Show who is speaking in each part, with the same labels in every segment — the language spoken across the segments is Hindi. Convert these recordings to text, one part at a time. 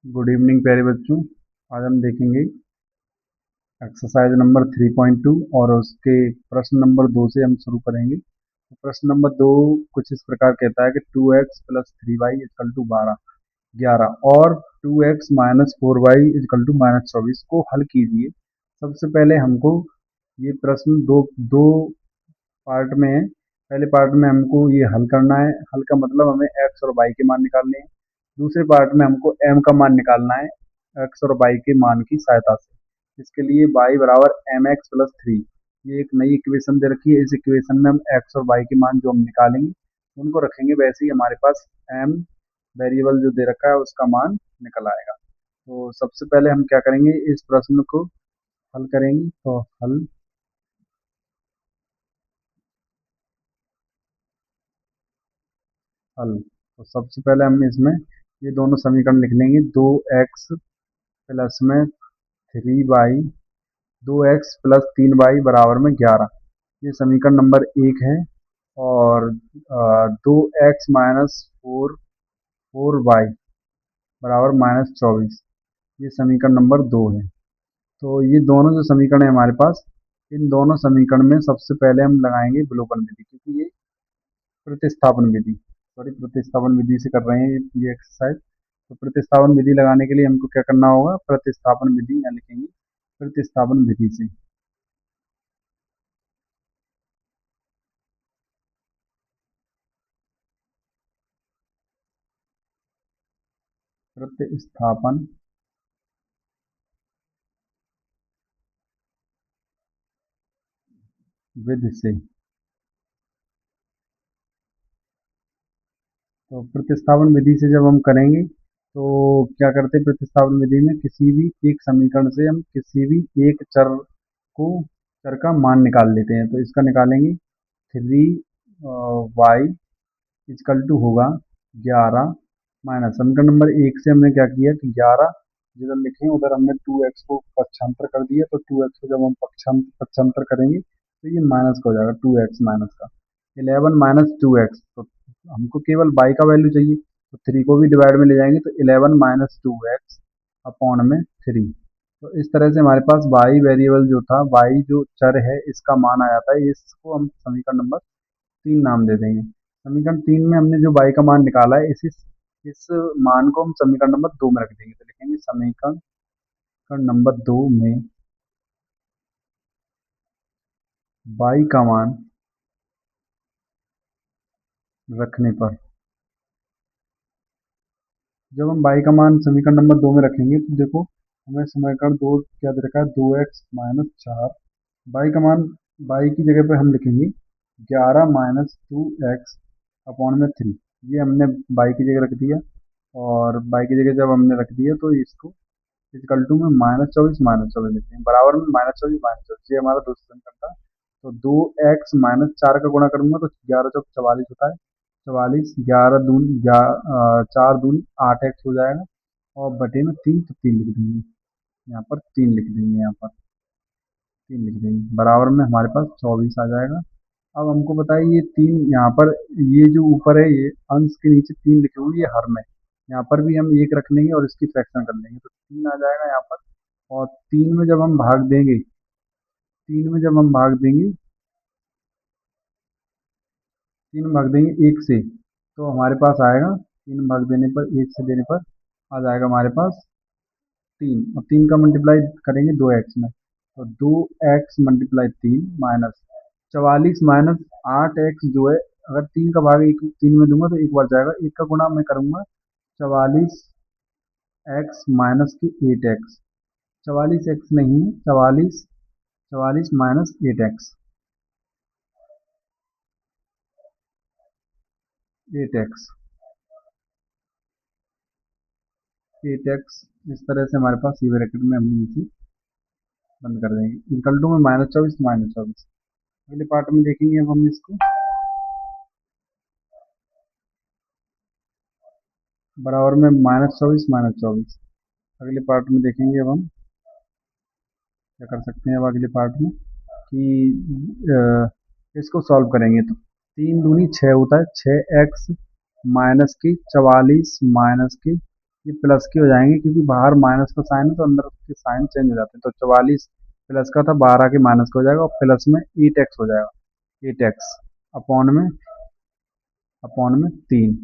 Speaker 1: गुड इवनिंग प्यारे बच्चों। आज हम देखेंगे एक्सरसाइज नंबर 3.2 और उसके प्रश्न नंबर 2 से हम शुरू करेंगे। तो प्रश्न नंबर 2 कुछ इस प्रकार कहता है कि 2x plus 3y is equal to 11 और 2x minus 4y is equal to minus 24 को हल कीजिए। सबसे पहले हमको ये प्रश्न दो दो पार्ट में है। पहले पार्ट में हमको ये हल करना है। हल का मतलब हमें एक्स और वाई के मान निकालने हैं। दूसरे पार्ट में हमको एम का मान निकालना है एक्स और वाई के मान की सहायता से। इसके लिए वाई बराबर एम एक्स प्लस 3, ये एक नई इक्वेशन दे रखी है। इस इक्वेशन में हम एक्स और वाई के मान जो हम निकालेंगे उनको रखेंगे, वैसे ही हमारे पास एम वेरिएबल जो दे रखा है उसका मान निकल आएगा। तो सबसे पहले हम क्या करेंगे, इस प्रश्न को हल करेंगे। तो हल तो सबसे पहले हम इसमें ये दोनों समीकरण लिख लेंगे। 2x प्लस में 3y, 2x प्लस 3y बराबर में 11, ये समीकरण नंबर 1 है। और 2x माइनस 4y बराबर माइनस 24, ये समीकरण नंबर 2 है। तो ये दोनों जो समीकरण है हमारे पास, इन दोनों समीकरण में सबसे पहले हम लगाएंगे विलोपन विधि, क्योंकि ये प्रतिस्थापन विधि से कर रहे हैं ये एक्सरसाइज। तो प्रतिस्थापन विधि लगाने के लिए हमको क्या करना होगा, प्रतिस्थापन विधि यहाँ लिखेंगे प्रतिस्थापन विधि से। प्रतिस्थापन विधि से, तो प्रतिस्थापन विधि से जब हम करेंगे तो क्या करते हैं, प्रतिस्थापन विधि में किसी भी एक समीकरण से हम किसी भी एक चर का मान निकाल लेते हैं। तो इसका निकालेंगे 3y इजकल टू होगा 11 माइनस समीकरण नंबर 1 से हमने क्या किया कि 11 जिधर लिखे उधर हमने 2x को पक्षांतर कर दिया। तो 2x को जब हम पक्षांतर करेंगे तो ये माइनस का हो जाएगा, 2x माइनस का 11 माइनस 2x। तो हमको केवल y का वैल्यू चाहिए, तो 3 को भी डिवाइड में ले जाएंगे तो 11 माइनस 2x अपॉन में 3। तो इस तरह से हमारे पास y वेरिएबल जो था, y जो चर है इसका मान आ जाता है। इसको हम समीकरण नंबर 3 नाम दे देंगे। समीकरण 3 में हमने जो y का मान निकाला है, इस मान को हम समीकरण नंबर 2 में रख देंगे। तो लिखेंगे समीकरण नंबर 2 में y का मान रखने पर, जब हम y का मान समीकरण नंबर 2 में रखेंगे तो देखो हमें समीकरण 2 क्या दे रखा है, 2x माइनस 4। y का मान, y की जगह पर हम लिखेंगे 11 माइनस 2x अपॉन में 3। ये हमने y की जगह रख दिया, और y की जगह जब हमने रख दिया तो इसको इक्वल टू में माइनस चौबीस लिखते हैं, बराबर में माइनस चौबीस, ये हमारा दूसरा समीकरण था। तो 2x माइनस 4 का गुणा करूंगा तो 11 चौक 44 होता है, 44, 4 दूनी 8x हो जाएगा, और बटे में 3, तो 3 लिख देंगे यहाँ पर, 3 लिख देंगे यहाँ पर, 3 लिख देंगे, बराबर में हमारे पास 24 आ जाएगा। अब हमको बताइए ये 3 यहाँ पर, ये जो ऊपर है ये अंश के नीचे 3 लिखे हुए ये हर में, यहाँ पर भी हम 1 रख लेंगे और इसकी फ्रैक्शन कर लेंगे तो 3 आ जाएगा यहाँ पर। और 3 में जब हम भाग देंगे, 3 में जब हम भाग देंगे 3 भाग देंगे 1 से, तो हमारे पास आएगा 3 भाग देने पर, 1 से देने पर आ जाएगा हमारे पास 3। और 3 का मल्टीप्लाई करेंगे 2x में, तो 2x multiply 3 minus 44 minus 8x जो है, अगर 3 का भाग एक 3 में दूंगा तो एक बार जाएगा, एक का गुणा मैं करूंगा 44x माइनस की 8x, 44x नहीं, 44 माइनस 8x, 8x, 8x। इस तरह से हमारे पास ये ब्रैकेट में हम नीचे बंद कर देंगे, इक्वल टू में माइनस 24। अगले पार्ट में देखेंगे अब हम इसको, बराबर में माइनस 24। अगले पार्ट में देखेंगे अब हम क्या कर सकते हैं। अब अगले पार्ट में कि इसको सॉल्व करेंगे तो 3 दूनी 6 होता है, 6x माइनस की 44 माइनस की ये प्लस के हो जाएंगे क्योंकि बाहर माइनस का साइन है तो अंदर के साइन चेंज हो जाते हैं। तो 44 प्लस का था, बाहर आके माइनस का हो जाएगा और प्लस में 8x हो जाएगा। 8x अपॉन में 3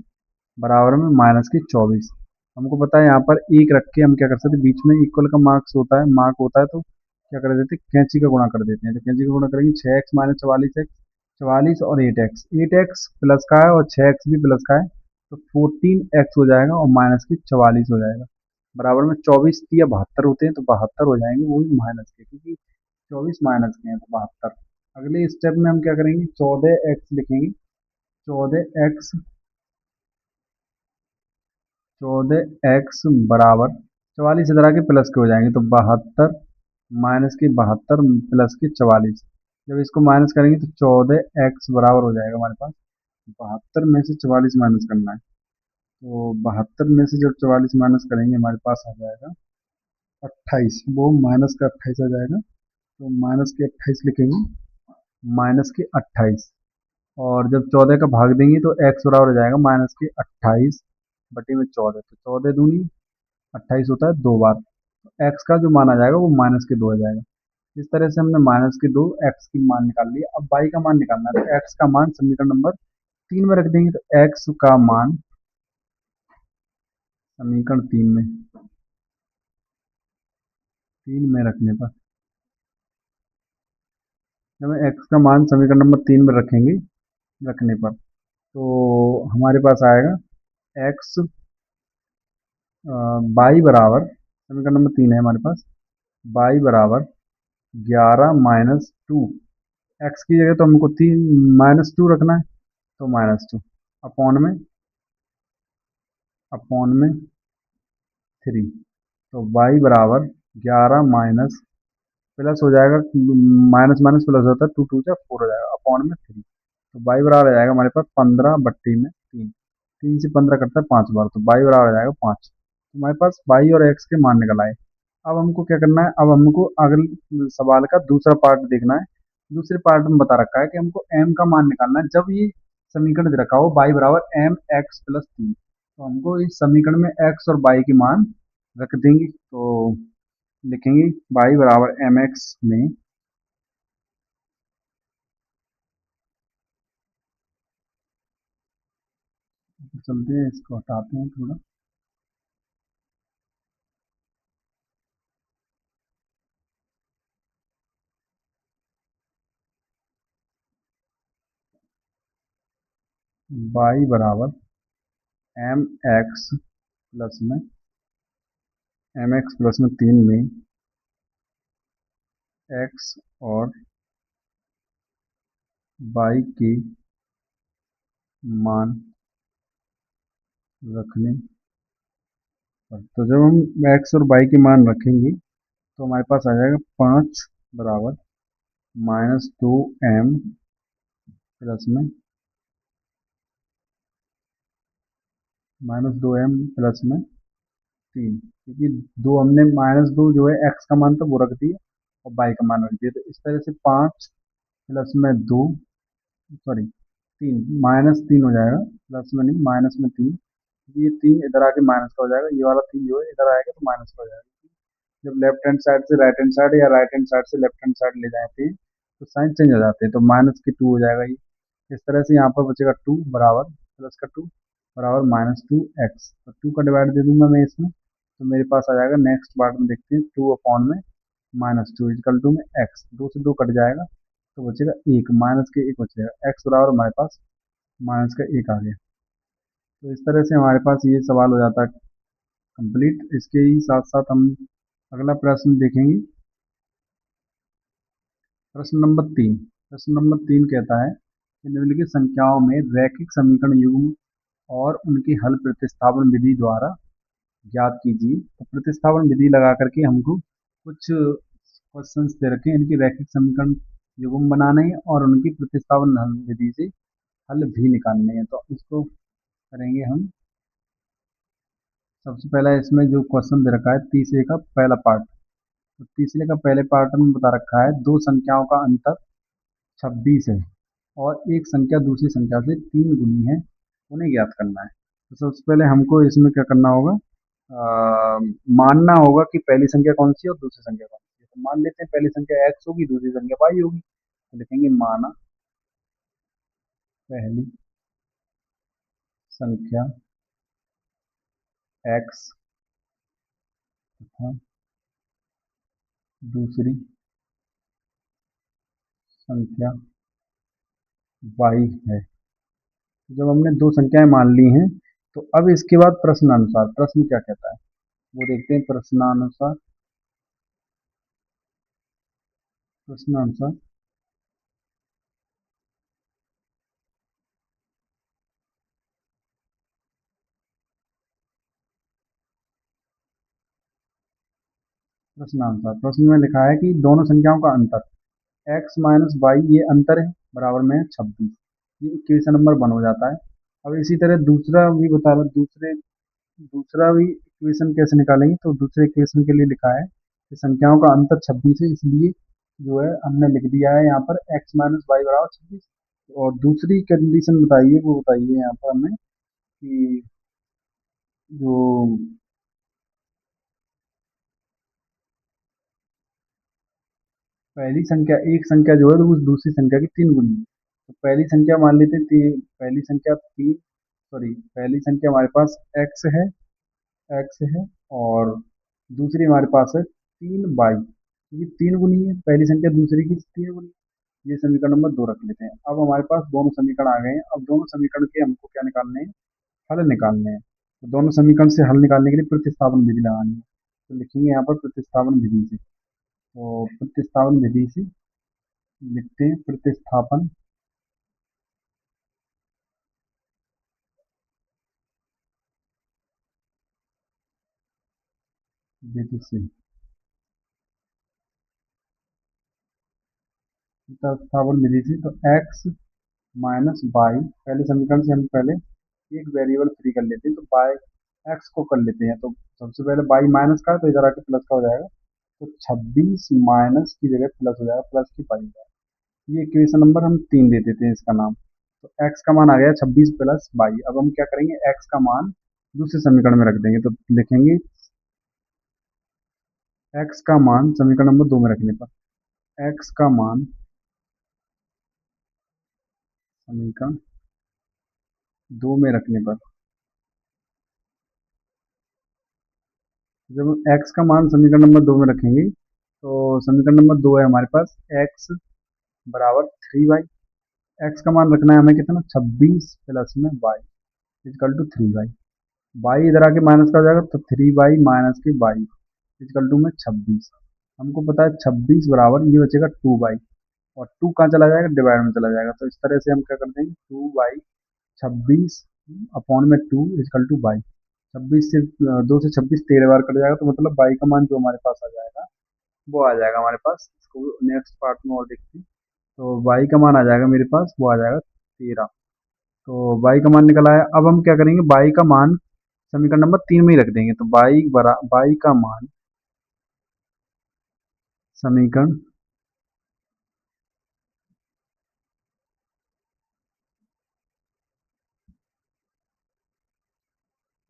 Speaker 1: बराबर में माइनस की 24। हमको पता है यहाँ पर एक रख के हम क्या कर सकते हैं, बीच में इक्वल का मार्क्स होता है, मार्क होता है, तो क्या कर देते हैं, कैंची का गुणा कर देते हैं। तो कैंची का गुणा करेंगे 6x माइनस 44x, 44 और 8x, 8x प्लस का है और 6x भी प्लस का है, तो 14x हो जाएगा और माइनस की 44 हो जाएगा। बराबर में 24 या 72 होते हैं तो 72 हो जाएंगे, वो भी माइनस के, क्योंकि 24 माइनस के हैं तो 72। अगले स्टेप में हम क्या करेंगे, 14x लिखेंगे। 14x 14x बराबर 44 इधर आके प्लस के हो जाएंगे तो 72 माइनस की 72 प्लस की 44। जब इसको माइनस करेंगे तो 14x बराबर हो जाएगा हमारे पास, 72 में से 44 माइनस करना है। तो 72 में से जब 44 माइनस करेंगे हमारे पास आ जाएगा 28, वो माइनस का 28 आ जाएगा। तो माइनस के 28 लिखेंगे, माइनस के 28। और जब 14 का भाग देंगे तो x बराबर हो जाएगा माइनस के 28 बटे में 14। तो 14 दूनी 28 होता है 2 बार, तो x का जो मान आ जाएगा वो माइनस के 2 आ जाएगा। इस तरह से हमने माइनस के 2 x की मान निकाल लिया। अब y का मान निकालना है, तो x का मान समीकरण नंबर 3 में रख देंगे। तो x का मान समीकरण 3 में रखने पर, जब x का मान समीकरण नंबर 3 में रखने पर तो हमारे पास आएगा x y बराबर, समीकरण नंबर 3 है हमारे पास, y बराबर 11 - 2। x की जगह तो हमको 3 -2 रखना है, तो -2 अपॉन में 3। तो y बराबर 11 माइनस प्लस हो जाएगा, माइनस माइनस प्लस होता है, 2 2 जा 4 हो जाएगा अपॉन में 3। तो y बराबर आ जाएगा हमारे पास 15 बट्टी में 3, 3 से 15 करता है 5 बार, तो y बराबर आ जाएगा 5। तो हमारे पास y और x के मान निकल आए। अब हमको क्या करना है, अब हमको अगले सवाल का दूसरा पार्ट देखना है। दूसरे पार्ट में बता रखा है कि हमको m का मान निकालना है जब ये समीकरण दे रखा हो y बराबर mx प्लस 3। तो हमको इस समीकरण में x और y के मान रख देंगे। तो लिखेंगे y बराबर mx में चलते हैं, इसको हटाते हैं थोड़ा। y बराबर एम एक्स प्लस में 3 में x और y के मान रखने पर, तो जब हम x और y के मान रखेंगे तो हमारे पास आ जाएगा 5 बराबर -2m प्लस में -2m प्लस में 3, क्योंकि दो हमने -2 जो है x का मान था वो रख दिया और y का मान रख दिया। तो इस तरह से 5 प्लस में 2, सॉरी 3, -3 हो जाएगा, प्लस में नहीं माइनस में 3। ये 3 इधर आके माइनस का हो जाएगा, ये वाला 3 जो है इधर आएगा तो माइनस का हो जाएगा। जब लेफ्ट हैंड साइड से राइट हैंड साइड या राइट हैंड साइड से लेफ्ट हैंड साइड ले जाते हैं तो साइन चेंज हो जाते हैं, तो -2 हो जाएगा ये। इस तरह से यहाँ पर बचेगा 2 बराबर प्लस का 2 बराबर -2x। तो 2 का डिवाइड दे दूंगा मैं इसमें, तो मेरे पास आ जाएगा। नेक्स्ट पार्ट में देखते हैं, 2 अपॉन में -2 इजकल टू में x, 2 से 2 कट जाएगा तो बचेगा 1, माइनस के 1 बचेगा, x बराबर हमारे पास माइनस का 1 आ गया। तो इस तरह से हमारे पास ये सवाल हो जाता है कंप्लीट। इसके ही साथ साथ हम अगला प्रश्न देखेंगे, प्रश्न नंबर 3 कहता है कि निम्नलिखित संख्याओं में रैखिक समीकरण युग्म और उनकी हल प्रतिस्थापन विधि द्वारा ज्ञात कीजिए। तो प्रतिस्थापन विधि लगा करके हमको कुछ क्वेश्चंस दे रखे हैं, इनकी रैखिक समीकरण युग्म बनाने हैं और उनकी प्रतिस्थापन हल विधि से हल भी निकालने हैं। तो इसको करेंगे हम। सबसे पहला इसमें जो क्वेश्चन दे रखा है तीसरे का पहला पार्ट, तो तीसरे का पहले पार्ट में बता रखा है दो संख्याओं का अंतर 26 है और एक संख्या दूसरी संख्या से 3 गुनी है, उन्हें ज्ञात करना है। तो सबसे पहले हमको इसमें क्या करना होगा, मानना होगा कि पहली संख्या कौन सी है और दूसरी संख्या कौन सी है। तो मान लेते हैं पहली संख्या x होगी, दूसरी संख्या y होगी, तो लिखेंगे माना पहली संख्या x तथा दूसरी संख्या y है। जब हमने दो संख्याएं मान ली हैं, तो अब इसके बाद प्रश्नानुसार, प्रश्न क्या कहता है वो देखते हैं। प्रश्नानुसार, प्रश्नानुसार प्रश्नानुसार प्रश्न में लिखा है कि दोनों संख्याओं का अंतर x माइनस वाई, ये अंतर है, बराबर में है 26। ये इक्वेशन नंबर 1 हो जाता है। अब इसी तरह दूसरा भी बता रहा, दूसरा भी इक्वेशन कैसे निकालेंगे। तो दूसरे इक्वेशन के लिए लिखा है कि संख्याओं का अंतर 26 है, इसलिए जो है हमने लिख दिया है यहाँ पर x माइनस वाई बराबर 26। और दूसरी कंडीशन बताइए, वो बताइए यहाँ पर हमें कि जो पहली संख्या, एक संख्या जो है तो उस दूसरी संख्या की 3 गुनी है। तो पहली संख्या मान लेते हैं पहली संख्या 3, सॉरी पहली संख्या हमारे पास x है और दूसरी हमारे पास है 3y। ये 3 गुनी है, पहली संख्या दूसरी की 3 गुनी। ये समीकरण नंबर 2 रख लेते हैं। अब हमारे पास दोनों समीकरण आ गए हैं। अब दोनों समीकरण के हमको क्या निकालने हैं, हल निकालने हैं। तो दोनों समीकरण से हल निकालने के लिए प्रतिस्थापन विधि लगानी है। तो लिखेंगे यहाँ पर प्रतिस्थापन विधि से। तो प्रतिस्थापन विधि से लिखते हैं प्रतिस्थापन विधि से, प्रतिस्थापन विधि से। तो x माइनस बाई, पहले समीकरण से हम पहले एक वेरिएबल फ्री कर लेते हैं, तो बाई एक्स को कर लेते हैं। तो सबसे पहले बाई माइनस का है, तो इधर आके प्लस का हो जाएगा। तो 26 माइनस की जगह प्लस हो जाएगा, प्लस की बाई हो जाएगा। ये इक्वेशन नंबर हम 3 दे देते हैं इसका नाम। तो x का मान आ गया 26 प्लस बाई। अब हम क्या करेंगे, x का मान दूसरे समीकरण में रख देंगे। तो लिखेंगे x का मान समीकरण नंबर 2 में रखने पर, x का मान समीकरण 2 में रखने पर, जब हम x का मान समीकरण नंबर 2 में रखेंगे, तो समीकरण नंबर 2 है हमारे पास x बराबर 3y। x का मान रखना है हमें कितना, 26 प्लस में y is equal to 3y। y इधर आके माइनस का हो जाएगा, तो 3y माइनस के y इजकल टू में 26। हमको पता है 26 बराबर ये बचेगा 2y, और 2 कहाँ चला जाएगा, डिवाइड में चला जाएगा। तो इस तरह से हम क्या कर देंगे, 2y 26 अपॉन में 2 इजकल टू y। 26 से 2 से 26 13 बार कट जाएगा, तो मतलब y का मान जो हमारे पास आ जाएगा वो आ जाएगा हमारे पास। इसको नेक्स्ट पार्ट में और देखते हैं। तो y का मान आ जाएगा मेरे पास, वो आ जाएगा 13। तो y का मान निकल आया। अब हम क्या करेंगे, y का मान समीकरण नंबर 3 में ही रख देंगे। तो y का मान समीकरण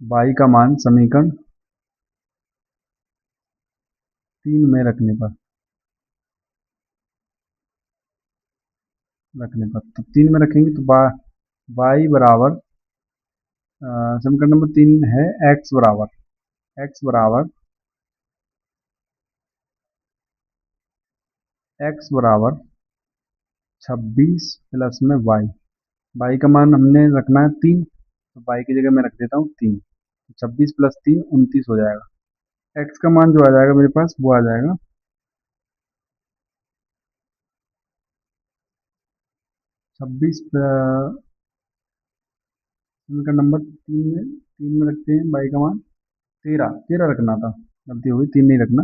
Speaker 1: y का मान समीकरण 3 में रखने पर तो 3 में रखेंगे तो y बराबर समीकरण नंबर 3 है x बराबर x बराबर 26 प्लस में y का मान हमने रखना है 3, तो y की जगह मैं रख देता हूँ 3। 26 प्लस 3 29 हो जाएगा। x का मान जो आ जाएगा मेरे पास, वो आ जाएगा 26 समीकरण नंबर 3 में रखते हैं y का मान 13 रखना था, गलती हो गई, 3 नहीं रखना,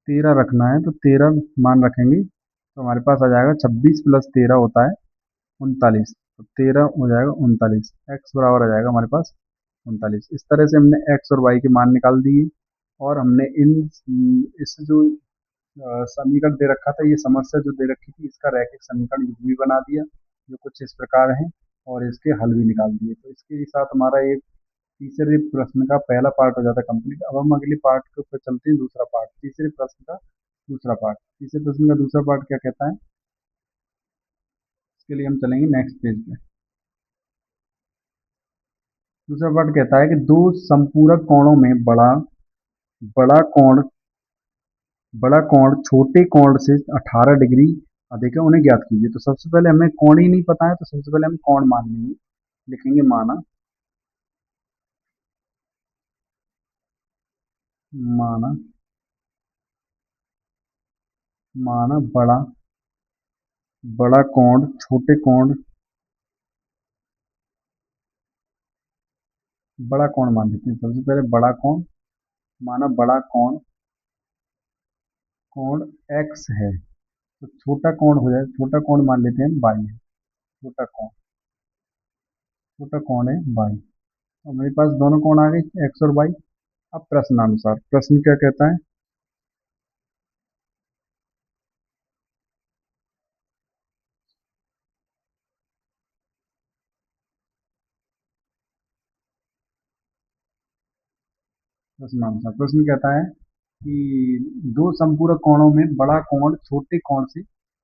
Speaker 1: 13 रखना है। तो 13 मान रखेंगे, तो हमारे पास आ जाएगा 26 प्लस 13 होता है 39। तो 13 हो जाएगा 39, x बराबर आ जाएगा हमारे पास 39। इस तरह से हमने x और y के मान निकाल दिए। और हमने इस जो समीकरण दे रखा था, ये समस्या जो दे रखी थी, इसका रैखिक समीकरण युग्मी भी बना दिया, जो कुछ इस प्रकार है, और इसके हल भी निकाल दिए। तो इसके साथ हमारा एक तीसरे प्रश्न का पहला पार्ट हो जाता है कंप्लीट। अब हम अगले पार्ट के ऊपर चलते हैं, दूसरा पार्ट, तीसरे प्रश्न का दूसरा पार्ट। तीसरे प्रश्न का दूसरा पार्ट क्या कहता है, इसके लिए हम चलेंगे नेक्स्ट पेज पे। दूसरा पार्ट कहता है कि दो संपूरक कोणों में बड़ा कोण बड़ा कोण छोटे कोण से 18 डिग्री अधिक है, उन्हें ज्ञात कीजिए। तो सबसे पहले हमें कोण ही नहीं पता है, तो सबसे पहले हम कोण मान लेंगे, लिखेंगे माना, माना, माना बड़ा कोण छोटे कोण, बड़ा कोण मान लेते हैं। सबसे पहले बड़ा कोण माना, बड़ा कोण, कोण x है, तो छोटा कोण हो जाए, छोटा कोण मान लेते हैं y है, छोटा कोण है y। और मेरे पास दोनों कोण आ गए x और y। अब प्रश्नानुसार, प्रश्न क्या कहता है, प्रश्नानुसार प्रश्न कहता है कि दो संपूरक कोणों में बड़ा कोण छोटे कोण से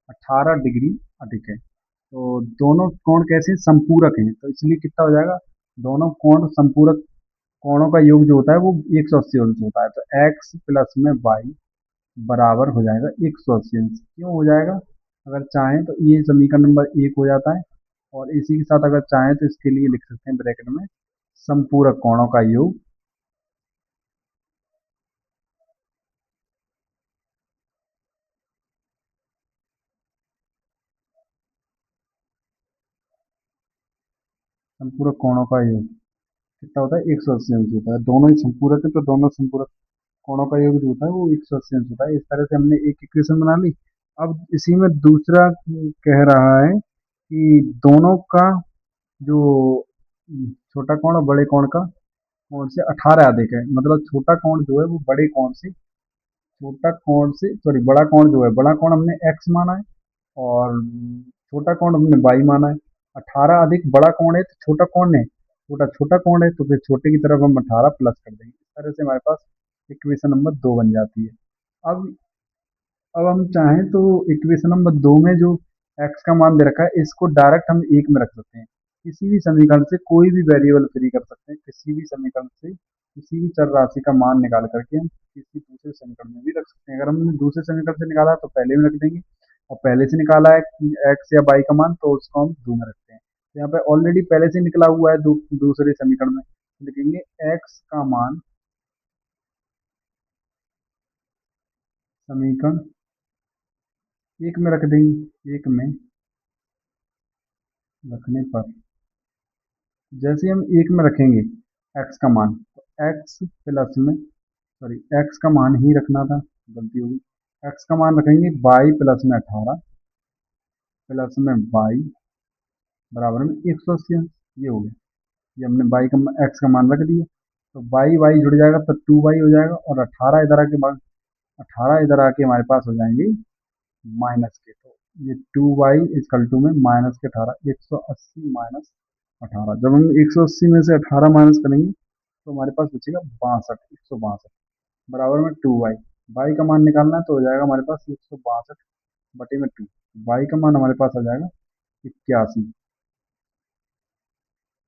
Speaker 1: 18 डिग्री अधिक है। तो दोनों कोण कैसे हैं? संपूरक हैं, तो इसलिए कितना हो जाएगा, दोनों कोण संपूरक कोणों का योग जो होता है वो 180 अंश होता है। तो x प्लस में y बराबर हो जाएगा 180 अंश। क्यों हो जाएगा, अगर चाहें तो ये समीकरण नंबर 1 हो जाता है, और इसी के साथ अगर चाहें तो इसके लिए लिख सकते हैं ब्रैकेट में संपूरक कोणों का योग, संपूरक कोणों का योग कितना होता है, 180 अंश होता है। दोनों ही संपूरक है, तो दोनों संपूरक कोणों का योग जो होता है वो 180 अंश होता है। इस तरह से हमने एक इक्वेशन बना ली। अब इसी में दूसरा कह रहा है कि दोनों का जो छोटा कोण और बड़े कोण का कोण से 18 अधिक है, मतलब छोटा कोण जो है वो बड़े कोण से, छोटा कोण से सॉरी बड़ा कोण जो है, बड़ा कोण हमने x माना है, और छोटा कोण हमने y माना है। 18 अधिक बड़ा कोण है तो छोटा कोण है, छोटा छोटा कोण है, तो फिर छोटे की तरफ हम 18 प्लस कर देंगे। इस तरह से हमारे पास इक्वेशन नंबर 2 बन जाती है। अब अब हम चाहें तो इक्वेशन नंबर 2 में जो x का मान दे रखा है इसको डायरेक्ट हम एक में रख सकते हैं। किसी भी समीकरण से कोई भी वेरिएबल फ्री कर सकते हैं, किसी भी समीकरण से किसी भी चर राशि का मान निकाल करके हम किसी दूसरे समीकरण में भी रख सकते हैं। अगर हमने दूसरे समीकरण से निकाला है तो पहले में रख देंगे, और पहले से निकाला है x या y का मान तो उसको हम 2 में रखते हैं। तो यहाँ पे ऑलरेडी पहले से निकला हुआ है दूसरे समीकरण में, तो लिखेंगे x का मान समीकरण एक में रख देंगे, एक में रखने पर जैसे हम एक में रखेंगे x का मान, तो x प्लस में सॉरी x का मान ही रखना था, गलती होगी, x का मान रखेंगे y प्लस में 18 प्लस में y बराबर में 180 अंश। ये हो गया, ये हमने y का x का मान रख दिया, तो y जुड़ जाएगा तो 2y हो जाएगा, और 18 इधर आके बाद 18 इधर आके हमारे पास हो जाएंगे माइनस के। तो ये 2y इजकल टू में माइनस के 18, 180 माइनस 18। जब हम 180 में से 18 माइनस करेंगे तो हमारे पास बचेगा 62, 162 बराबर में 2y। y का मान निकालना है तो हो जाएगा हमारे पास 162 बटे में 2। y का मान हमारे पास आ जाएगा 81।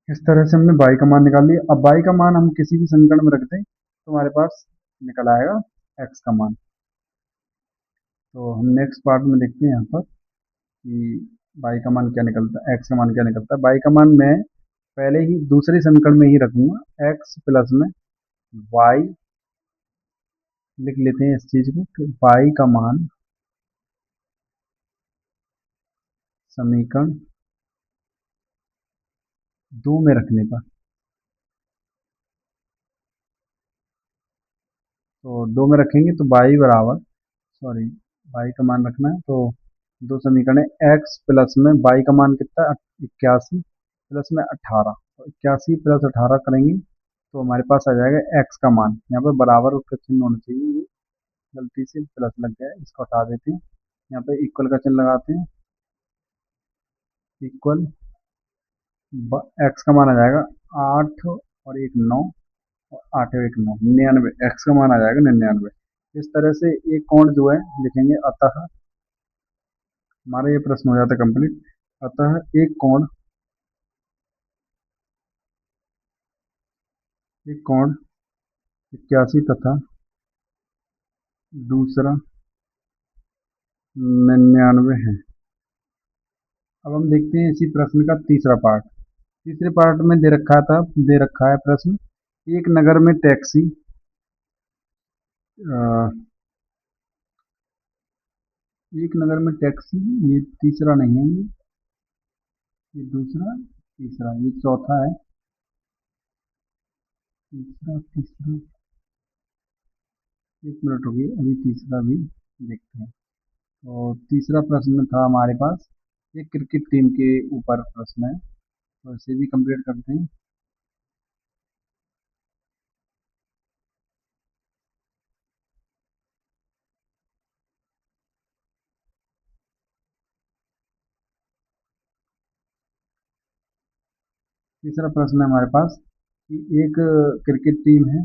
Speaker 1: इस तरह से हमने y का मान निकाल लिया। अब y का मान हम किसी भी समीकरण में रख दें तो हमारे पास निकल आएगा x का मान। तो हम नेक्स्ट पार्ट में देखते हैं यहाँ पर कि y का मान क्या निकलता है, x का मान क्या निकलता है। y का मान मैं पहले ही दूसरे समीकरण में ही रखूंगा, x प्लस में y लिख लेते हैं इस चीज को, कि y का मान समीकरण 2 में रखने पर, तो 2 में रखेंगे तो y बराबर सॉरी y का मान रखना है, तो दो समीकरण है, x प्लस में y का मान कितना है 81 प्लस में 18, तो 81 प्लस 18 करेंगे तो हमारे पास आ जाएगा x का मान। यहाँ पे बराबर उसका चिन्ह होना चाहिए, ये गलती से प्लस लग गया है, इसको हटा देते हैं, यहाँ पे इक्वल का चिन्ह लगाते हैं, इक्वल x का मान आ जाएगा 8 और एक 9 और 8 और एक 9, 99, एक्स का मान आ जाएगा 99। इस तरह से एक कोण जो है लिखेंगे, अतः हमारा ये प्रश्न हो जाता है कंप्लीट। अतः एक कोण 81 तथा दूसरा 99 है। अब हम देखते हैं इसी प्रश्न का तीसरा पार्ट। तीसरे पार्ट में दे रखा है प्रश्न, एक नगर में टैक्सी अ, एक नगर में टैक्सी, ये तीसरा नहीं है, ये दूसरा, तीसरा, ये चौथा है। तीसरा, तीसरा, एक मिनट रुकिए, अभी तीसरा भी देखते हैं। तो तीसरा प्रश्न था हमारे पास, एक क्रिकेट टीम के ऊपर प्रश्न है, तो इसे भी कंप्लीट करते हैं। तीसरा प्रश्न है हमारे पास कि एक क्रिकेट टीम है,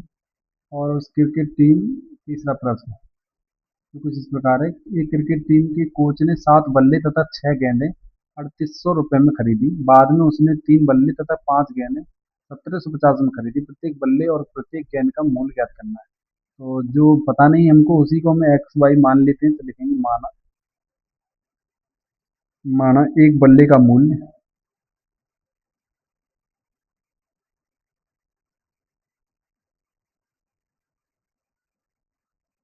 Speaker 1: और उस क्रिकेट टीम, तीसरा प्रश्न तो कुछ इस प्रकार है, एक क्रिकेट टीम के कोच ने 7 बल्ले तथा 6 गेंदें 3800 रुपये में खरीदी। बाद में उसने 3 बल्ले तथा 5 गेंदें 1750 में खरीदी। प्रत्येक बल्ले और प्रत्येक गेंद का मूल्य ज्ञात करना है। तो जो पता नहीं हमको, उसी को हम एक्स वाई मान लेते हैं, तो लिखेंगे माना, एक बल्ले का मूल्य,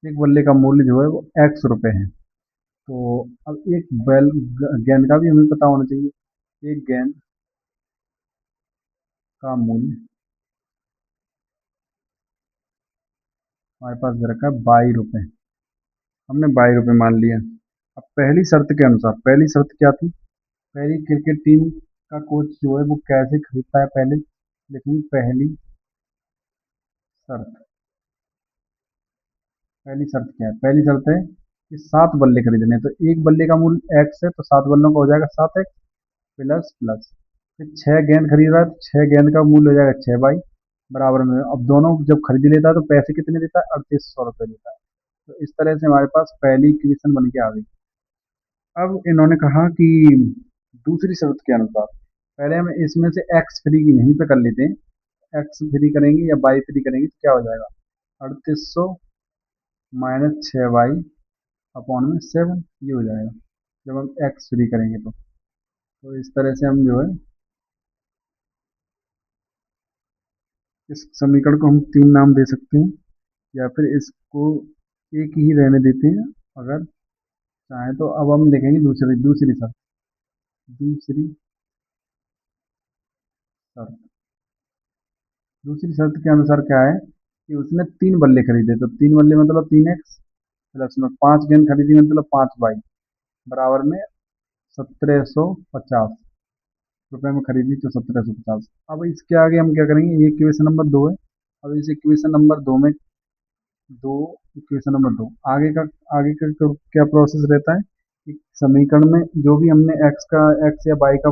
Speaker 1: एक बल्ले का मूल्य जो है वो x रुपए है। तो अब एक गेंद का भी हमें पता होना चाहिए। एक गेंद का मूल्य हमारे पास दे रखा है 22 रुपये। हमने 22 रुपये मान लिया। अब पहली शर्त के अनुसार, पहली शर्त क्या थी? पहली, क्रिकेट टीम का कोच जो है वो कैसे खरीदता है, पहले लेकिन शर्त पहली शर्त क्या है? पहली शर्त है कि 7 बल्ले खरीदने हैं, तो एक बल्ले का मूल्य एक्स है, तो 7 बल्लों का हो जाएगा 7x प्लस प्लस। फिर 6 गेंद खरीद रहा है, तो 6 गेंद का मूल्य हो जाएगा 6 बाई, बराबर में। अब दोनों जब खरीद लेता है तो पैसे कितने देता है? 3800 रुपये देता है। तो इस तरह से हमारे पास पहली इक्वेशन बन के आ गई। अब इन्होंने कहा कि दूसरी शर्त के अनुसार, पहले हम इसमें से एक्स फ्री की यहीं पे कर लेते हैं। एक्स फ्री करेंगे या बाई फ्री करेंगे तो क्या हो जाएगा? 3800 - 6 बाई अपॉन में 7, ये हो जाएगा जब हम एक्स फ्री करेंगे तो इस तरह से हम जो है इस समीकरण को हम 3 नाम दे सकते हैं, या फिर इसको एक ही रहने देते हैं अगर चाहें तो। अब हम देखेंगे दूसरी शर्त। दूसरी शर्त दूसरी शर्त के अनुसार क्या है कि उसने 3 बल्ले खरीदे, तो 3 बल्ले मतलब 3x, प्लस में 5 गेंद खरीदी मतलब 5 बाई, बराबर में 1750 रुपये में खरीदी, तो 1750। अब इसके आगे हम क्या करेंगे, ये इक्वेशन नंबर 2 है। अब इस इक्वेशन नंबर 2 में, दो इक्वेशन नंबर 2, आगे का क्या प्रोसेस रहता है कि समीकरण में जो भी हमने एक्स या बाई का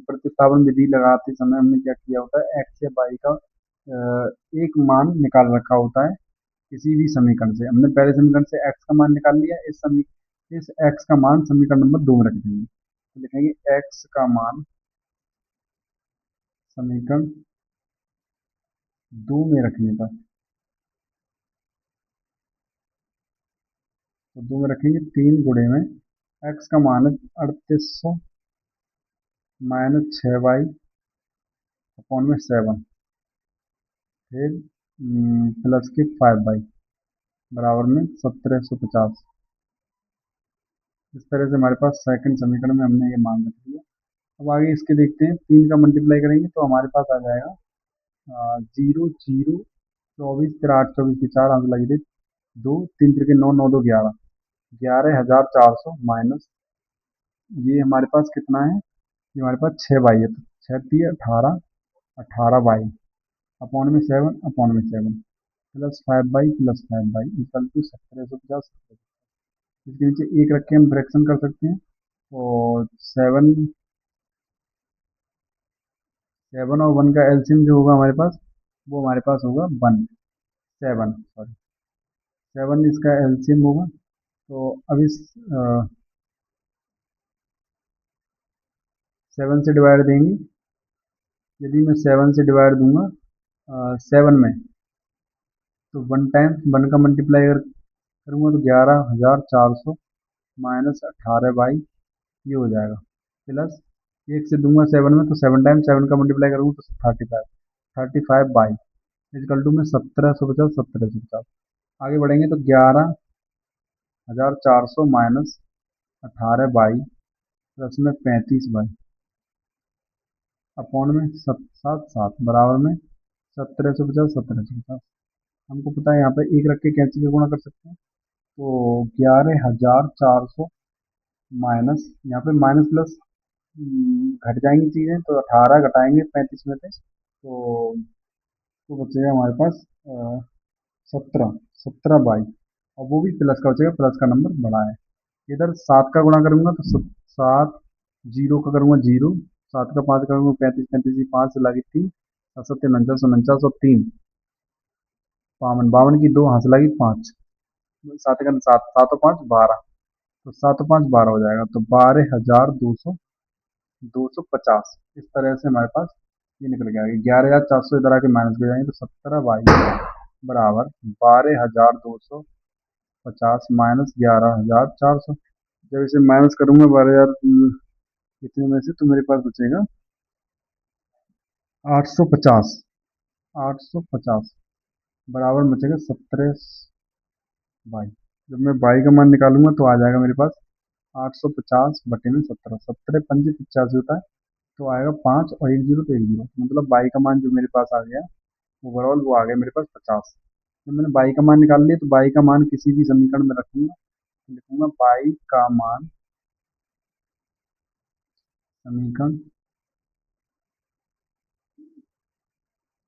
Speaker 1: प्रतिस्थापन विधि लगाते समय हमने क्या किया होता है, एक्स या बाई का एक मान निकाल रखा होता है। किसी भी समीकरण से हमने पहले समीकरण से एक्स का मान निकाल लिया, इस एक्स का मान समीकरण नंबर 2 में रख देंगे, तो लिखेंगे एक्स का मान समीकरण 2 में रखने पर, तो 2 में रखेंगे, 3 गुणे में एक्स का मान है 3800 -6 बाई अपॉन में 7, फिर प्लस के 5 बाई, बराबर में 1750। इस तरह से हमारे पास सेकंड समीकरण में हमने ये मान रख दिया। अब आगे इसके देखते हैं, 3 का मल्टीप्लाई करेंगे तो हमारे पास आ जाएगा 0 0 24, फिर 8 24 के 4 आंसर लगे थे 2, 3 3 के 9, 9 2 11, 11,400 माइनस, ये हमारे पास कितना है? ये हमारे पास 6 बाई है, तो 6 × 3 = 18, 18 बाई अपॉन में 7 अपॉन में 7, plus 5 by plus 5 by equal to 1750। इसके नीचे एक रख के हम फ्रैक्शन कर सकते हैं, और 7 7 और 1 का एलसीएम जो होगा हमारे पास, वो हमारे पास होगा 1। 7 सॉरी, 7 इसका एलसीएम होगा। तो अब इस 7 से डिवाइड देंगे। यदि मैं 7 से डिवाइड दूंगा 7 में, तो 1 का मल्टीप्लाई अगर करूँगा तो 11,400 माइनस 18/, ये हो जाएगा। प्लस 1 से दूंगा 7 में, तो 7 टाइम 7 का मल्टीप्लाई करूँगा तो 35। 35/, इजकल टू में 1750, 1750। आगे बढ़ेंगे तो 11,400 माइनस 18/, प्लस में 35/, अपॉन में 7 बराबर में 1750, 1750। हमको पता है यहाँ पे एक रख के कैंसिल के गुणा कर सकते हैं। तो 11,400 माइनस, यहाँ पे माइनस प्लस घट जाएंगी चीज़ें, तो 18 घटाएंगे 35 में से, तो बचेगा हमारे पास 17। 17/, और वो भी प्लस का बचेगा, प्लस का नंबर बड़ा है। इधर 7 का गुणा करूंगा तो 7, जीरो का करूंगा जीरो, 7 का 5 करूंगा 35, 35 5 से लगी 3, और 7 49, 49 और 3 52, 52 की 2 हाथ से लगी 5, 7 का 7, 7 और 5 12, तो 7 और 5 12 हो जाएगा। तो 12,200, 250, इस तरह से हमारे पास ये निकल गया। 11,400 इधर आके माइनस हो जाएंगे, तो 17/, बराबर 12,250 माइनस 11,400। जब इसे माइनस करूंगा 12,000 इतने में से, तो मेरे पास बचेगा 850। 850 बराबर बचेगा 17/। जब मैं बाई का मान निकालूंगा तो आ जाएगा मेरे पास 850 बटे में 17, 17 पंजे 85 होता है, तो आएगा 5 और 1 जीरो, तो 1 जीरो, मतलब बाई का मान जो मेरे पास आ गया ओवरऑल, वो आ गया मेरे पास 50। जब मैंने बाई का मान निकाल लिया, तो बाई का मान किसी भी समीकरण में रखूंगा, तो लिखूंगा बाई का मान समीकरण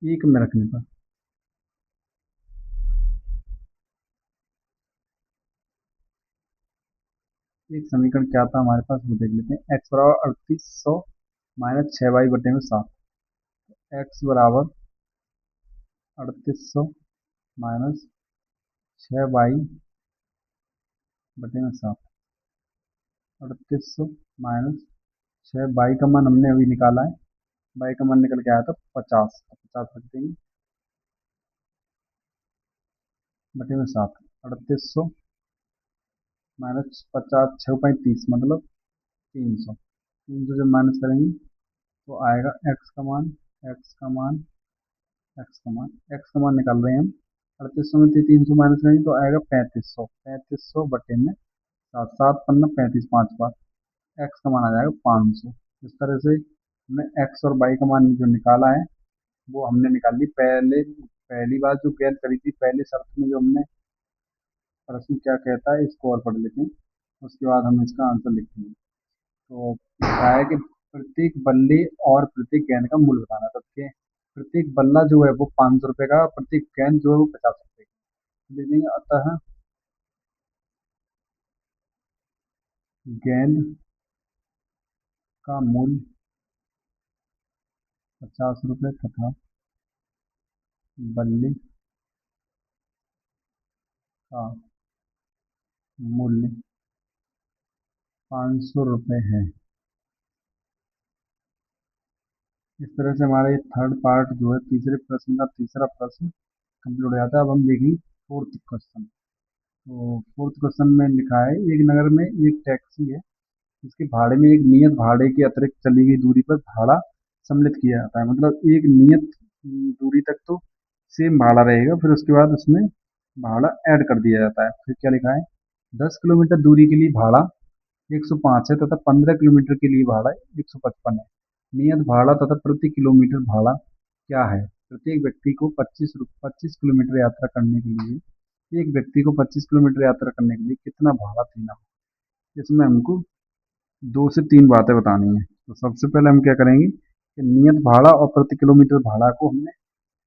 Speaker 1: 1 में रखने पर। एक समीकरण क्या था हमारे पास, वो देख लेते हैं। एक्स बराबर 3800 माइनस 6/, बटे में 7। एक्स बराबर 3800 माइनस 6/, बटे में 7। 3800 माइनस 6/, का मान हमने अभी निकाला है, बाई का मान निकल के आया था 50, तो 50 रख देंगे, बटे में 7। 3800 माइनस 50, 6/30, मतलब 300। 300 जब माइनस करेंगे तो आएगा एक्स का मान, एक्स का मान, एक्स का मान, एक्स का मान निकाल रहे हैं हम। 3800 में से 300 माइनस करेंगे तो आएगा 3500। 3500 बटे में 7, 7 पन्ना 35, 5 बार एक्स का मान आ जाएगा 500। इस तरह से हमने एक्स और बाई का मान जो निकाला है, वो हमने निकाल ली। पहली बार जो गैस करी थी, पहले शर्त में जो हमने, प्रश्न क्या कहता है इसको और पढ़ लेते हैं, उसके बाद हम इसका आंसर लिखेंगे। तो लिखा है कि प्रत्येक बल्ले और प्रत्येक गेंद का मूल्य बताना। तो प्रत्येक बल्ला जो है वो 500 रुपये का, प्रत्येक गेंद जो है वो 50 रुपये की। लिख देंगे अतः गेंद का मूल्य 50 रुपये तथा बल्ले का मूल्य 500 रुपये है। इस तरह से हमारा ये थर्ड पार्ट जो है, तीसरे प्रश्न का तीसरा प्रश्न कंप्लीट हो जाता है। अब हम देखेंगे फोर्थ क्वेश्चन। तो फोर्थ क्वेश्चन में लिखा है, एक नगर में एक टैक्सी है, इसके भाड़े में एक नियत भाड़े के अतिरिक्त चली गई दूरी पर भाड़ा सम्मिलित किया जाता है। मतलब एक नियत दूरी तक तो सेम भाड़ा रहेगा, फिर उसके बाद उसमें भाड़ा ऐड कर दिया जाता है। फिर क्या लिखा है, 10 किलोमीटर दूरी के लिए भाड़ा 105 है तथा 15 किलोमीटर के लिए भाड़ा 155 है। नियत भाड़ा तथा प्रति किलोमीटर भाड़ा क्या है। प्रत्येक व्यक्ति को 25 किलोमीटर यात्रा करने के लिए, एक व्यक्ति को 25 किलोमीटर यात्रा करने के लिए कितना भाड़ा देना है। इसमें हमको 2 से 3 बातें बतानी है। तो सबसे पहले हम क्या करेंगे कि नियत भाड़ा और प्रति किलोमीटर भाड़ा को हमने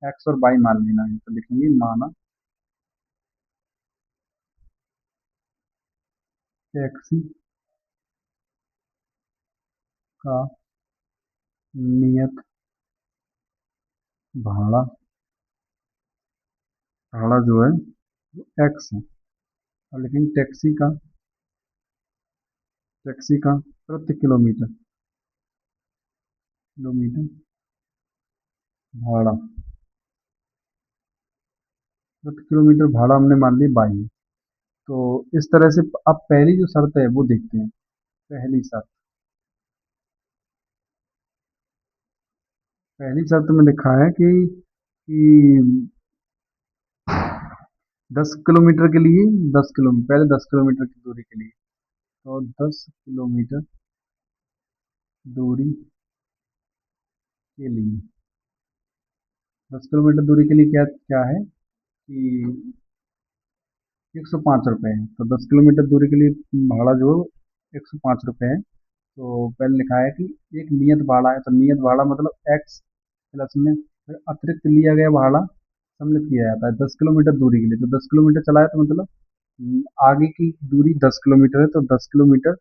Speaker 1: एक्स और वाई मान लेना है। तो लिखेंगे माना टैक्सी का नियत भाड़ा, भाड़ा जो है वो एक्स है। और लेकिन टैक्सी का प्रति किलोमीटर, किलोमीटर भाड़ा, प्रति किलोमीटर भाड़ा हमने मान लिया 22। तो इस तरह से अब पहली जो शर्त है वो देखते हैं। पहली शर्त, पहली शर्त में लिखा है कि 10 किलोमीटर के लिए, 10 किलोमीटर, पहले 10 किलोमीटर की दूरी के लिए, तो 10 किलोमीटर दूरी के लिए, 10 किलोमीटर दूरी के लिए क्या क्या है कि 105 रुपये है। तो 10 किलोमीटर दूरी के लिए भाड़ा जो 105 रुपये है। तो पहले लिखा है कि एक नियत भाड़ा है, तो नियत भाड़ा मतलब एक्स प्लस में फिर अतिरिक्त लिया गया भाड़ा सम्मिलित किया जाता है 10 किलोमीटर दूरी के लिए। तो 10 किलोमीटर चला है तो मतलब आगे की दूरी 10 किलोमीटर है, तो 10 किलोमीटर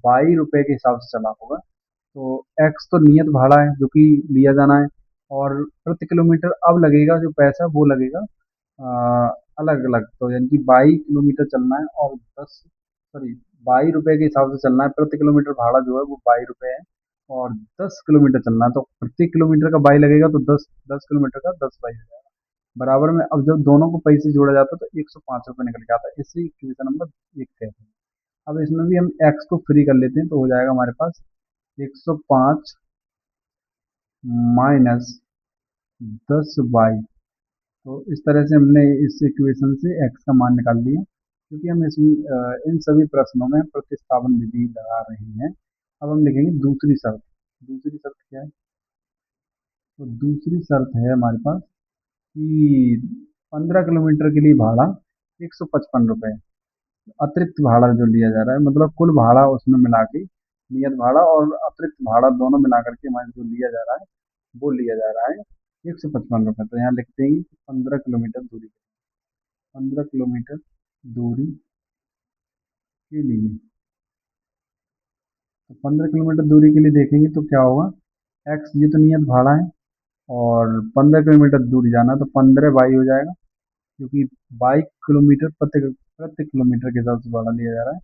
Speaker 1: 22 रुपये के हिसाब से चला होगा। तो एक्स तो नियत भाड़ा है जो कि लिया जाना है, और प्रति किलोमीटर अब लगेगा जो पैसा वो लगेगा अलग अलग। तो यानी कि 22 किलोमीटर चलना है और 22 रुपये के हिसाब से चलना है। प्रति किलोमीटर भाड़ा जो है वो 22 रुपये है, और 10 किलोमीटर चलना है तो प्रति किलोमीटर का 22 लगेगा, तो 10 10 किलोमीटर का 10 22 हो जाएगा। बराबर में अब जब दोनों को पैसे जोड़ा जाता है तो 105 रुपये निकल के आता है। इसी इक्वेशन नंबर 1 कहते हैं। अब इसमें भी हम एक्स को फ्री कर लेते हैं, तो हो जाएगा हमारे पास 105 माइनस 10 बाई। तो इस तरह से हमने इस इक्वेशन से एक्स का मान निकाल लिया, क्योंकि हम इसमें इन सभी प्रश्नों में प्रतिस्थापन विधि लगा रहे हैं। अब हम लिखेंगे दूसरी शर्त। दूसरी शर्त क्या है? तो दूसरी शर्त है हमारे पास कि 15 किलोमीटर के लिए भाड़ा 155 रुपये, अतिरिक्त भाड़ा जो लिया जा रहा है, मतलब कुल भाड़ा उसमें मिला के, नियत भाड़ा और अतिरिक्त भाड़ा दोनों मिला करके हमारे जो लिया जा रहा है वो लिया जा रहा है 155 रुपये। तो यहाँ लिखते हैं कि 15 किलोमीटर दूरी, 15 किलोमीटर दूरी के लिए, तो 15 किलोमीटर दूरी के लिए देखेंगे तो क्या होगा, एक्स ये तो नियत भाड़ा है, और 15 किलोमीटर दूरी जाना है तो 15 बाई हो जाएगा, क्योंकि 22 किलोमीटर प्रति प्रति किलोमीटर के हिसाब से भाड़ा लिया जा रहा है,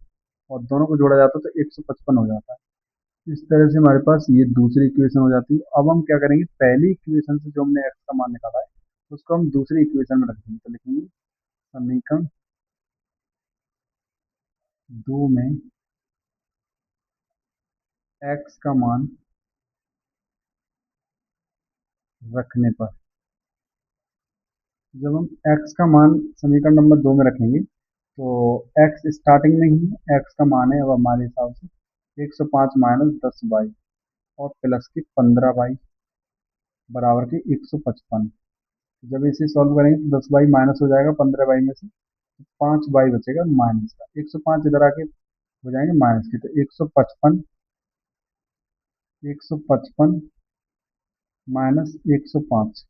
Speaker 1: और दोनों को जोड़ा जाता है तो 155 हो जाता है। इस तरह से हमारे पास ये दूसरी इक्वेशन हो जाती है। अब हम क्या करेंगे, पहली इक्वेशन से जो हमने एक्स का मान निकाला है उसको हम दूसरी इक्वेशन में रख देंगे। तो लिखेंगे समीकरण 2 में एक्स का मान रखने पर, जब हम x का मान समीकरण नंबर 2 में रखेंगे तो x स्टार्टिंग में ही x का मान है अब हमारे हिसाब से 105 माइनस 10 बाई और प्लस की 15 बाई बराबर के 155। जब इसे सॉल्व करेंगे तो 10 बाई माइनस हो जाएगा 15 बाई में से, 5 बाई बचेगा माइनस का, 105 इधर आके हो जाएंगे माइनस के, तो 155, 155 माइनस 105।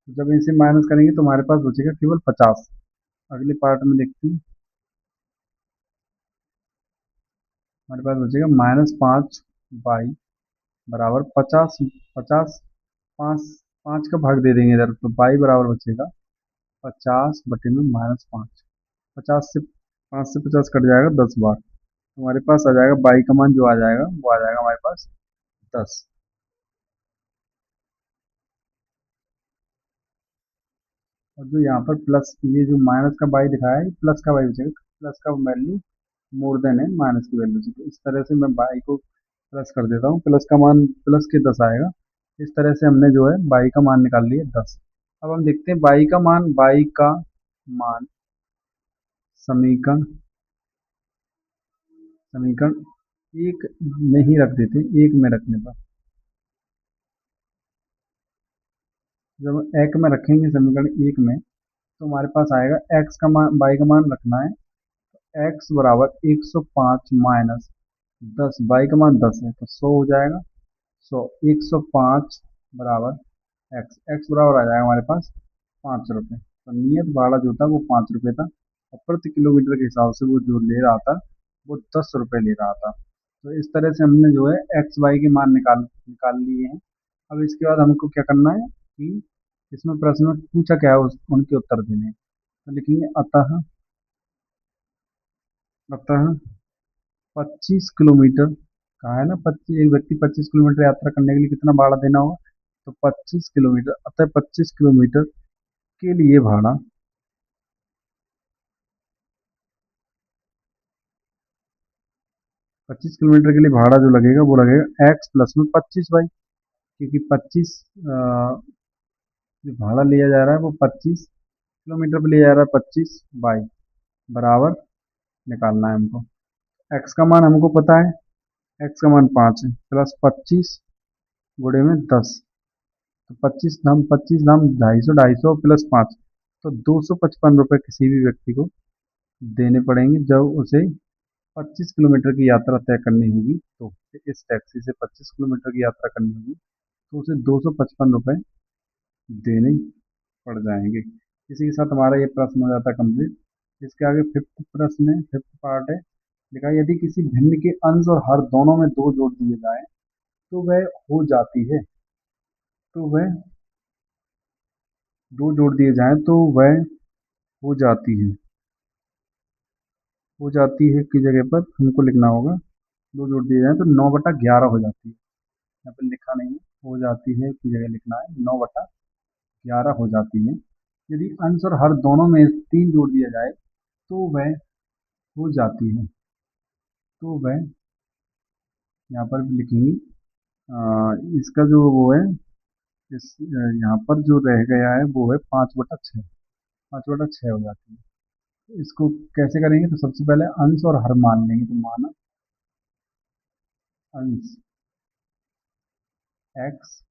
Speaker 1: जब इसे माइनस करेंगे तो हमारे पास बचेगा केवल 50। अगले पार्ट में देखते हैं, हमारे पास बचेगा -5 बाई बराबर 50। 50 पाँच, 5 का भाग दे देंगे इधर तो बाई बराबर बचेगा 50/-5। 50 से 5 से 50 कट जाएगा 10 बार, तो हमारे पास आ जाएगा बाई का मान जो आ जाएगा वो आ जाएगा हमारे पास 10। और जो यहाँ पर प्लस, ये जो माइनस का बाई दिखाया है प्लस का बाई बचेगा, प्लस का वैल्यू मोर देन है माइनस की वैल्यू से, तो इस तरह से मैं बाई को प्लस कर देता हूँ, प्लस का मान प्लस के 10 आएगा। इस तरह से हमने जो है बाई का मान निकाल लिया 10। अब हम देखते हैं बाई का मान समीकरण समीकरण एक में ही रख देते हैं, एक में रखने पर, जब एक में रखेंगे समीकरण एक में तो हमारे पास आएगा एक्स का मान, बाई का मान रखना है एक्स बराबर 105 माइनस 10, बाई का मान 10 है तो 100 हो जाएगा। 105 बराबर एक्स, एक्स बराबर आ जाएगा हमारे पास 5 रुपये। तो नियत भाड़ा जो था वो 5 रुपये था, और प्रति किलोमीटर के हिसाब से वो जो ले रहा था वो 10 रुपये ले रहा था। तो इस तरह से हमने जो है एक्स वाई के मान निकाल निकाल लिए हैं। अब इसके बाद हमको क्या करना है कि इसमें प्रश्न में पूछा क्या है उनके उत्तर देने हैं। तो लिखेंगे अतः, अतः 25 किलोमीटर, कहा है ना 25, एक व्यक्ति 25 किलोमीटर यात्रा करने के लिए कितना भाड़ा देना होगा। तो 25 किलोमीटर, अतः 25 किलोमीटर के लिए भाड़ा, 25 किलोमीटर के लिए भाड़ा जो लगेगा वो लगेगा एक्स प्लस में 25 बाई, क्योंकि 25 जो भाड़ा लिया जा रहा है वो 25 किलोमीटर पे लिया जा रहा है, 25 बाई बराबर निकालना है हमको। एक्स का मान हमको पता है, एक्स का मान 5 है, प्लस 25 गुणे में 10, तो 25 धाम 250, 250 प्लस 5, तो 255 रुपये किसी भी व्यक्ति को देने पड़ेंगे जब उसे 25 किलोमीटर की यात्रा तय करनी होगी। तो इस टैक्सी से 25 किलोमीटर की यात्रा करनी होगी तो उसे 255 रुपये देने पड़ जाएंगे। इसी के साथ हमारा ये प्रश्न हो जाता है कंप्लीट। इसके आगे फिफ्थ प्रश्न है, फिफ्थ पार्ट है। लिखा है, यदि किसी भिन्न के अंश और हर दोनों में दो जोड़ दिए जाए तो वह हो जाती है, तो वह दो जोड़ दिए जाएं तो वह हो जाती है, हो जाती है की जगह पर हमको लिखना होगा, दो जोड़ दिए जाएं तो 9/11 हो जाती है। यहाँ पर लिखा नहीं है, हो जाती है की जगह लिखना है 9/11 हो जाती है। यदि अंश और हर दोनों में 3 जोड़ दिया जाए तो वह हो जाती है, तो वह, यहाँ पर भी लिखेंगे इसका जो वो है, यहाँ पर जो रह गया है वो है 5/6, 5/6 हो जाती है। इसको कैसे करेंगे, तो सबसे पहले अंश और हर मान लेंगे, तो माना अंश एक्स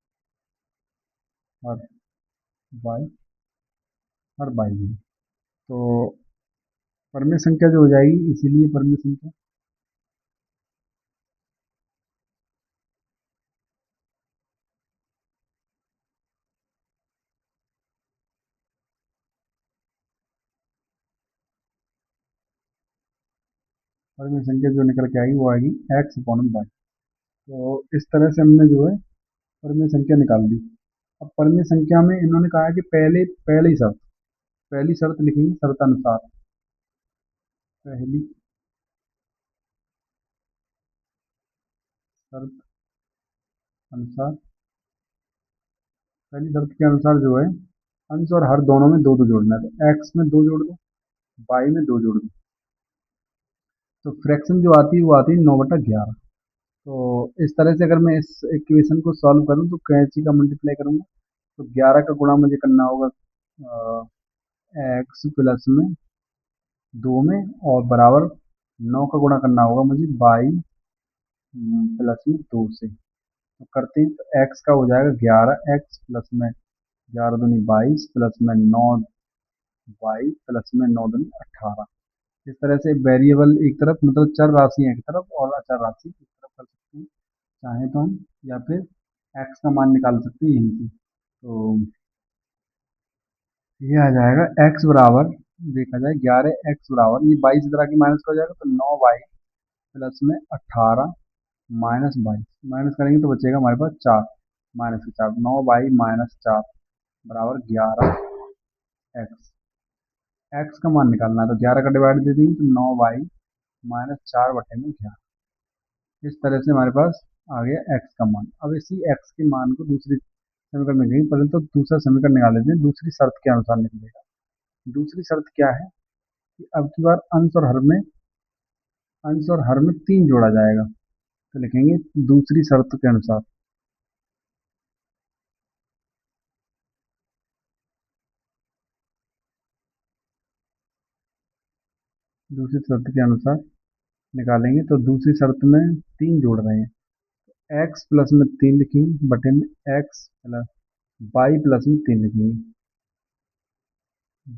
Speaker 1: और वाई और बाई है, तो परमेय संख्या जो हो जाएगी, इसीलिए परमेय संख्या, परमेय संख्या जो निकल के आएगी वो आएगी एक्स अपॉन वाई। तो इस तरह से हमने जो है परमेय संख्या निकाल दी। अब परमेय संख्या में इन्होंने कहा है कि पहले पहली शर्त, पहली शर्त लिखेंगे शर्त अनुसार, पहली शर्त अनुसार, पहली शर्त के अनुसार जो है अंश और हर दोनों में दो दो जोड़ना है, तो एक्स में दो जोड़ दो, वाई में दो जोड़ दो, तो फ्रैक्शन जो आती है वो आती है 9/11। तो इस तरह से अगर मैं इस इक्वेशन को सॉल्व करूं तो कैंची का मल्टीप्लाई करूंगा, तो 11 का गुणा मुझे करना होगा एक्स प्लस में 2 में, और बराबर 9 का गुणा करना होगा मुझे बाई प्लस में 2 से। तो करते हैं, तो एक्स का हो जाएगा 11 एक्स प्लस में 11 दूनी 22 प्लस में 9 वाई प्लस में 9 दूनी 18। इस तरह से वेरिएबल एक तरफ, मतलब चर राशि एक तरफ और अचर राशि एक तरफ कर सकते हैं, चाहे तो हम, या फिर एक्स का मान निकाल सकते हैं यहीं से। तो ये आ जाएगा एक्स बराबर, देखा जाए 11 एक्स बराबर, ये 22 इधर आके माइनस का हो जाएगा, तो 9 वाई प्लस में 18 माइनस 22, माइनस करेंगे तो बचेगा हमारे पास 4, माइनस के 4, 9 वाई माइनस 4 बराबर 11 एक्स। एक्स का मान निकालना है तो 11 का डिवाइड दे देंगे, तो 9 वाई माइनस 4/11। इस तरह से हमारे पास आ गया एक्स का मान। अब इसी एक्स के मान को दूसरी समीकरण में कहीं, पहले तो दूसरा समीकरण निकाल लेते हैं, दूसरी शर्त के अनुसार निकलेगा। दूसरी शर्त क्या है कि अब की बार अंश और हर में 3 जोड़ा जाएगा, तो लिखेंगे दूसरी शर्त के अनुसार, दूसरी शर्त के अनुसार निकालेंगे, तो दूसरी शर्त में 3 जोड़ रहे हैं, एक्स प्लस में 3 लिखेंगे बटे में एक्स प्लस वाई प्लस में 3 लिखेंगे,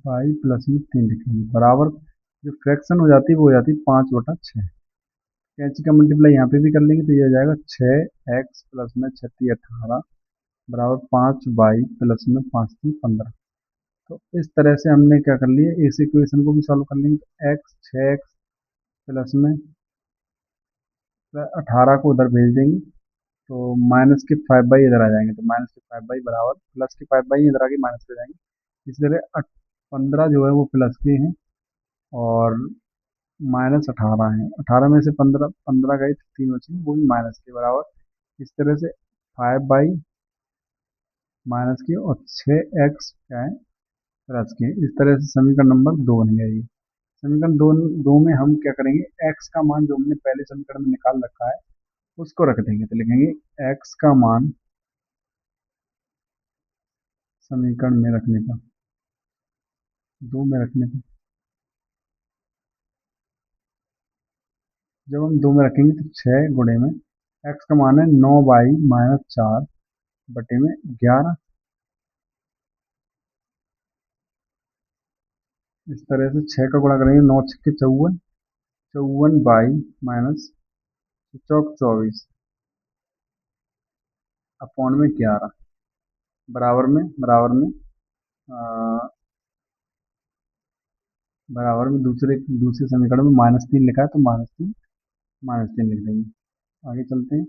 Speaker 1: वाई प्लस में 3 लिखेंगे बराबर, जो फ्रैक्शन हो जाती है वो हो जाती है 5/6। कैंची का मल्टीप्लाई यहाँ पे भी कर लेंगे, तो ये हो जाएगा 6 एक्स प्लस में 6×3 = 18 बराबर 5 वाई प्लस में 5×3 = 15। तो इस तरह से हमने क्या कर लिया, इस इक्वेशन को भी सॉल्व कर लेंगे, तो एक्स 6 एक्स प्लस में 18 को उधर भेज देंगे, तो माइनस के 5 बाई इधर आ जाएंगे, तो माइनस के 5 बाई बराबर प्लस के 5 बाई इधर आके माइनस के हो जाएंगे। इस तरह 15 जो है वो प्लस के हैं और -18 है। 18 में से 15 15 गए तो 3 बचे, वो भी माइनस के बराबर। इस तरह से 5 बाई माइनस के और 6x क्या है प्लस के। इस तरह से समीकरण नंबर 2 बन गया ये। समीकरण दो में हम क्या करेंगे, x का मान जो हमने पहले समीकरण में निकाल रखा है उसको रख देंगे, तो लिखेंगे x का मान समीकरण में रखने पर, 2 में रखने पर, जब हम 2 में रखेंगे तो 6 गुणे में x का मान है 9 बाई -4 बटे में 11। इस तरह से 6 का गुणा करेंगे, 9 6 54, 54 बाई माइनस चौक 24 अपॉन में 11 अ, बराबर में दूसरे दूसरे समीकरण में -3 लिखा है तो -3 लिख देंगे। आगे चलते हैं,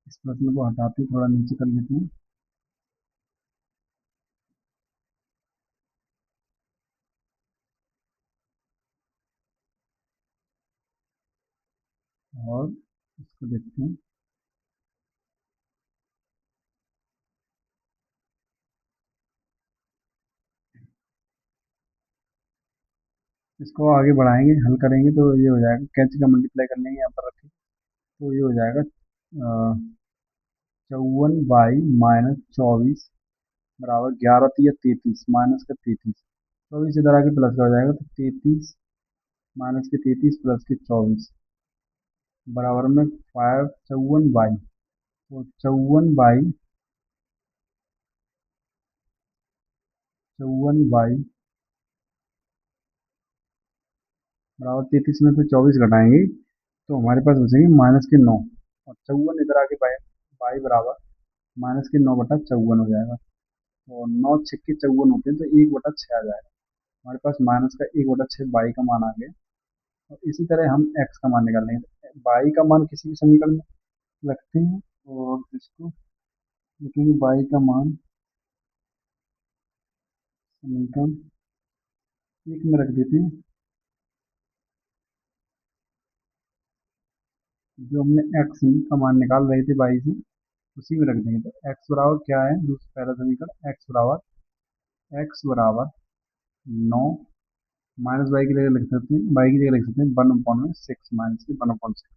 Speaker 1: इस प्रश्न को हटाते थोड़ा नीचे कर लेते हैं और इसको देखते हैं। इसको आगे बढ़ाएंगे, हल करेंगे तो ये हो जाएगा, कैंची का मल्टीप्लाई कर लेंगे यहाँ पर रखें तो ये हो जाएगा 54 बाई -24 बराबर 11 × 3 = 33 माइनस का 33। 24 इधर आके प्लस का हो जाएगा तो 33 माइनस के 33 प्लस के 24 बराबर में 54 बाई, तो 54 बाई बराबर 33 में से 24 घटाएंगे तो हमारे पास बचेंगे -9, और 54 इधर आके बाई बाई बराबर -9/54 हो जाएगा। तो 9 6 54 होते हैं तो 1/6 आ जाएगा। हमारे पास माइनस का 1/6 बाई का मान आ गया। और इसी तरह हम एक्स का मान निकाल लेंगे, तो बाई का मान किसी भी समीकरण में रखते हैं और इसको लिखेंगे बाई का मान समीकरण 1 में रख देते हैं। जो हमने एक्स का मान निकाल रहे थे बाई से उसी में रख देंगे, तो एक्स बराबर क्या है, दूसरा पहला समीकरण एक्स बराबर 9, माइनस बाई की जगह लिख सकते हैं, बाई की जगह लिख सकते हैं 1/6 माइनस के 1/6।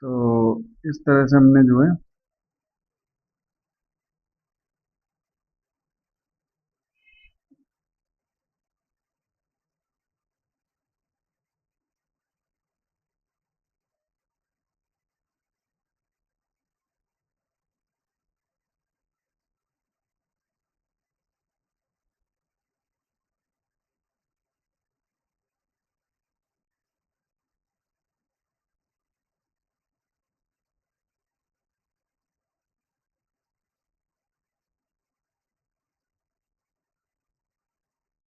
Speaker 1: तो इस तरह से हमने जो है